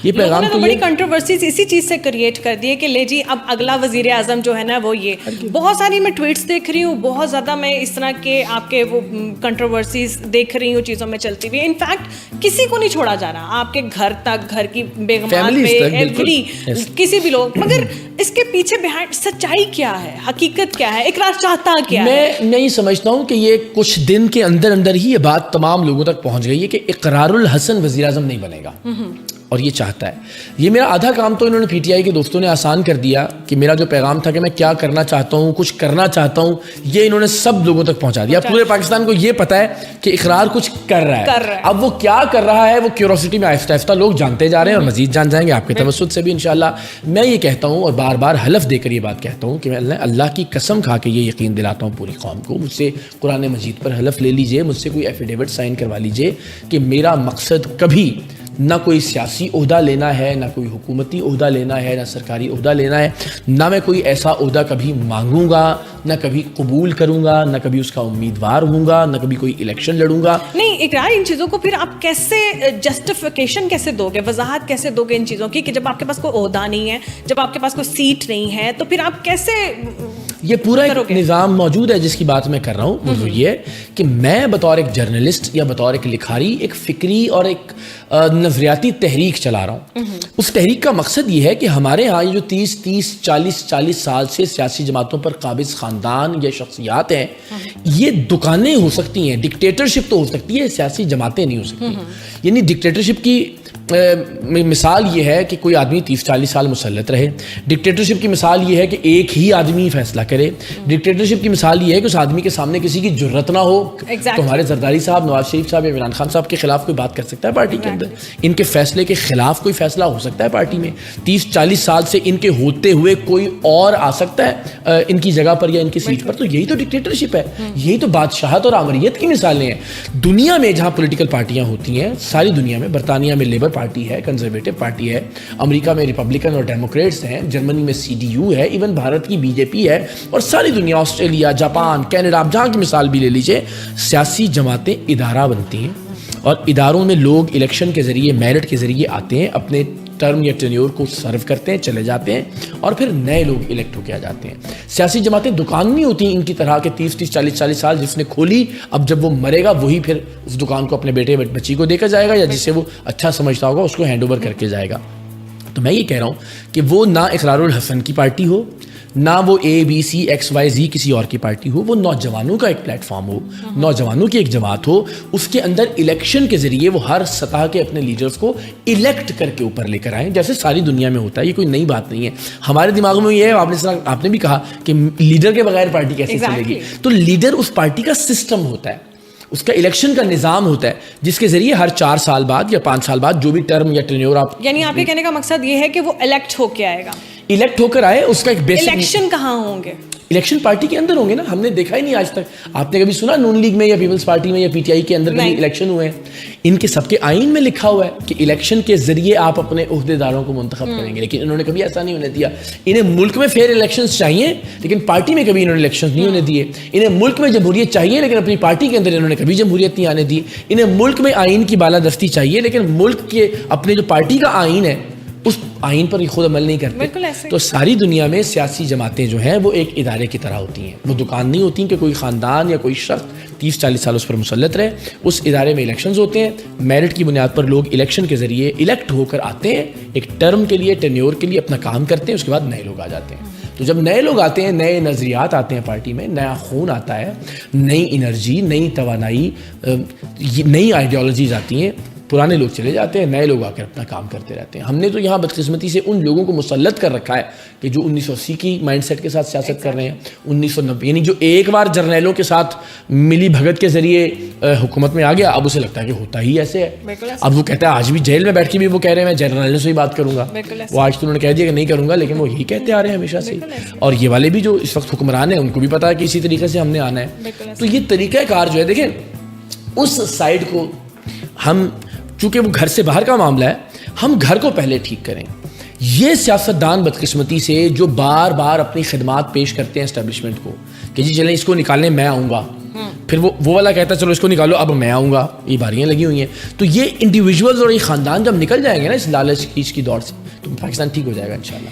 یہ پیغام تو بڑی کنٹروورسیز اسی چیز سے کریٹ کر دی ہے کہ لے جی اب اگلا وزیر اعظم جو ہے نا وہ یہ بہت ساری میں ٹویٹس دیکھ رہی ہوں, بہت زیادہ میں اس طرح کے آپ کے وہ کنٹروورسیز دیکھ رہی ہوں چیزوں میں چلتی ہوئی. انفیکٹ کسی کو نہیں چھوڑا جا رہا, آپ کے گھر تک, گھر کی بیگمات پہ, ایوری کسی بھی لوگ. مگر اس کے پیچھے بہائنڈ سچائی کیا ہے, حقیقت کیا ہے, اقرار چاہتا کیا ہے؟ میں نہیں سمجھتا ہوں کہ یہ کچھ دن کے اندر اندر ہی یہ بات تمام لوگوں تک پہنچ گئی ہے کہ اقرار الحسن وزیر اعظم نہیں بنے گا, اور یہ چاہتا ہے. یہ میرا آدھا کام تو انہوں نے پی ٹی آئی کے دوستوں نے آسان کر دیا کہ میرا جو پیغام تھا کہ میں کیا کرنا چاہتا ہوں, کچھ کرنا چاہتا ہوں, یہ انہوں نے سب لوگوں تک پہنچا دیا. پورے پاکستان کو یہ پتا ہے کہ اقرار کچھ کر رہا ہے. اب وہ کیا کر رہا ہے وہ کیوروسٹی میں آہستہ آہستہ لوگ جانتے جا رہے ہیں اور مزید جان جائیں گے آپ کے توسط سے بھی انشاءاللہ. میں یہ کہتا ہوں اور بار بار حلف دے کر یہ بات کہتا ہوں کہ میں اللہ کی قسم کھا کے یہ یقین دلاتا ہوں پوری قوم کو, مجھ سے قرآن مجید پر حلف لے لیجئے, مجھ سے کوئی ایفیڈیوٹ سائن کروا لیجئے کہ میرا مقصد کبھی نہ کوئی سیاسی عہدہ لینا ہے, نہ کوئی حکومتی عہدہ لینا ہے, نہ سرکاری عہدہ لینا ہے, نہ میں کوئی ایسا عہدہ کبھی مانگوں گا, نہ کبھی قبول کروں گا, نہ کبھی اس کا امیدوار ہوں گا, نہ کبھی کوئی الیکشن لڑوں گا. نہیں اقرار, ان چیزوں کو پھر آپ کیسے جسٹیفیکیشن کیسے دو گے, وضاحت کیسے دو گے ان چیزوں کی کہ جب آپ کے پاس کوئی عہدہ نہیں ہے, جب آپ کے پاس کوئی سیٹ نہیں ہے, تو پھر آپ کیسے؟ یہ پورا ایک نظام موجود ہے جس کی بات میں کر رہا ہوں. وہ یہ کہ میں بطور ایک جرنلسٹ یا بطور ایک لکھاری ایک فکری اور ایک نظریاتی تحریک چلا رہا ہوں. اس تحریک کا مقصد یہ ہے کہ ہمارے ہاں یہ جو 30-40 سال سے سیاسی جماعتوں پر قابض خاندان یا شخصیات ہیں, یہ دکانیں ہو سکتی ہیں, ڈکٹیٹرشپ تو ہو سکتی ہے, سیاسی جماعتیں نہیں ہو سکتی. یعنی ڈکٹیٹرشپ کی مثال یہ ہے کہ کوئی آدمی 30-40 سال مسلط رہے. ڈکٹیٹرشپ کی مثال یہ ہے کہ ایک ہی آدمی فیصلہ کرے. ڈکٹیٹرشپ کی مثال یہ ہے کہ اس آدمی کے سامنے کسی کی جرت نہ ہو. تو ہمارے زرداری صاحب, نواز شریف صاحب یا عمران خان صاحب کے خلاف کوئی بات کر سکتا ہے پارٹی کے اندر, ان کے فیصلے کے خلاف کوئی فیصلہ ہو سکتا ہے پارٹی میں. 30-40 سال سے ان کے ہوتے ہوئے کوئی اور آ سکتا ہے ان کی جگہ پر یا ان کی سیٹ پر. تو یہی تو ڈکٹیٹرشپ ہے, یہی تو بادشاہت اور آمریت کی مثالیں ہیں. دنیا میں جہاں پولیٹیکل پارٹیاں ہوتی ہیں, ساری دنیا میں, برطانیہ میں لیبر پارٹی ہے, کنزرویٹو پارٹی ہے, امریکہ میں ریپبلکن اور ڈیموکریٹس ہیں, جرمنی میں CDU ہے, ایون بھارت کی BJP ہے, اور ساری دنیا, آسٹریلیا, جاپان, کینیڈا, آپ جہاں کی مثال بھی لے لیجئے, سیاسی جماعتیں ادارہ بنتی ہیں اور اداروں میں لوگ الیکشن کے ذریعے, میرٹ کے ذریعے آتے ہیں, اپنے ٹرم یا ٹینیور کو سرو کرتے ہیں, چلے جاتے ہیں, اور پھر نئے لوگ الیکٹ ہو کے آ جاتے ہیں. سیاسی جماعتیں دکان نہیں ہوتی ان کی طرح کہ 30-40 سال جس نے کھولی, اب جب وہ مرے گا وہی پھر اس دکان کو اپنے بیٹے بچی کو دے کر جائے گا, یا جسے وہ اچھا سمجھتا ہوگا اس کو ہینڈ اوور کر کے جائے گا. تو میں یہ کہہ رہا ہوں کہ وہ نہ اقرار الحسن کی پارٹی ہو, نہ وہ ABCXYZ کسی اور کی پارٹی ہو, وہ نوجوانوں کا ایک پلیٹ فارم ہو, نوجوانوں کی ایک جماعت ہو. اس کے اندر الیکشن کے ذریعے وہ ہر سطح کے اپنے لیڈرز کو الیکٹ کر کے اوپر لے کر آئیں, جیسے ساری دنیا میں ہوتا ہے. یہ کوئی نئی بات نہیں ہے. ہمارے دماغ میں یہ ہے, آپ نے بھی کہا کہ لیڈر کے بغیر پارٹی کیسے چلے گی. تو لیڈر اس پارٹی کا سسٹم ہوتا ہے, اس کا الیکشن کا نظام ہوتا ہے, جس کے ذریعے ہر 4 سال بعد یا 5 سال بعد جو بھی ٹرم یا ٹینیور آپ, یعنی آپ کے کہنے کا مقصد یہ ہے کہ وہ الیکٹ ہو کے آئے گا, الیکٹ ہو کر آئے. اس کا ایک بیسک الیکشن کہاں ہوں گے؟ الیکشن پارٹی کے اندر ہوں گے نا. ہم نے دیکھا ہی نہیں آج تک. آپ نے کبھی سنا نون لیگ میں یا پیپلز پارٹی میں یا PTI کے اندر کبھی الیکشن ہوئے ہیں؟ ان کے سب کے آئین میں لکھا ہوا ہے کہ الیکشن کے ذریعے آپ اپنے عہدے داروں کو منتخب کریں گے, لیکن انہوں نے کبھی ایسا نہیں ہونے دیا. انہیں ملک میں فیئر الیکشنز چاہیے, لیکن پارٹی میں کبھی انہوں نے الیکشنز نہیں ہونے دیے. انہیں ملک میں جمہوریت چاہیے, لیکن اپنی پارٹی کے اندر انہوں نے کبھی جمہوریت نہیں آنے دی. انہیں ملک میں آئین کی بالادستی چاہیے, لیکن ملک کے اپنے جو پارٹی کا آئین ہے اس آئین پر خود عمل نہیں کرتے. تو ساری دنیا میں سیاسی جماعتیں جو ہیں وہ ایک ادارے کی طرح ہوتی ہیں. وہ دکان نہیں ہوتی کہ کوئی خاندان یا کوئی شخص 30-40 سال اس پر مسلط رہے. اس ادارے میں الیکشنز ہوتے ہیں, میرٹ کی بنیاد پر لوگ الیکشن کے ذریعے الیکٹ ہو کر آتے ہیں, ایک ٹرم کے لیے, ٹینیور کے لیے اپنا کام کرتے ہیں. اس کے بعد نئے لوگ آ جاتے ہیں. تو جب نئے لوگ آتے ہیں, نئے نظریات آتے ہیں پارٹی میں, نیا خون آتا ہے, نئی انرجی, نئی توانائی, نئی آئیڈیالوجیز آتی ہیں. پرانے لوگ چلے جاتے ہیں, نئے لوگ آ کر اپنا کام کرتے رہتے ہیں. ہم نے تو یہاں بدقسمتی سے ان لوگوں کو مسلط کر رکھا ہے کہ جو 1980 کی مائنڈ سیٹ کے ساتھ سیاست کر رہے ہیں, 1990 یعنی جو ایک بار جرنیلوں کے ساتھ ملی بھگت کے ذریعے حکومت میں آ گیا, اب اسے لگتا ہے کہ ہوتا ہی ایسے ہے. اب وہ کہتا ہے, آج بھی جیل میں بیٹھ کے بھی وہ کہہ رہے ہیں میں جرنیلوں سے ہی بات کروں گا. وہ آج تو انہوں نے کہہ دیا کہ نہیں کروں گا, لیکن وہ یہی کہتے آ رہے ہیں ہمیشہ سے. اور یہ والے بھی جو اس وقت حکمران ہیں, ان کو بھی پتا ہے کہ اسی طریقے سے ہم نے آنا ہے. تو یہ طریقہ کار جو ہے, دیکھیں اس سائڈ کو ہم, چونکہ وہ گھر سے باہر کا معاملہ ہے, ہم گھر کو پہلے ٹھیک کریں. یہ سیاستدان بدقسمتی سے جو بار بار اپنی خدمات پیش کرتے ہیں اسٹیبلشمنٹ کو کہ جی چلیں اس کو نکالنے میں آؤں گا, پھر وہ والا کہتا ہے چلو اس کو نکالو اب میں آؤں گا, یہ باریاں لگی ہوئی ہیں. تو یہ انڈیویجولز اور یہ خاندان جب نکل جائیں گے نا اس لالچ کھیچ کی دور سے, تو پاکستان ٹھیک ہو جائے گا انشاءاللہ.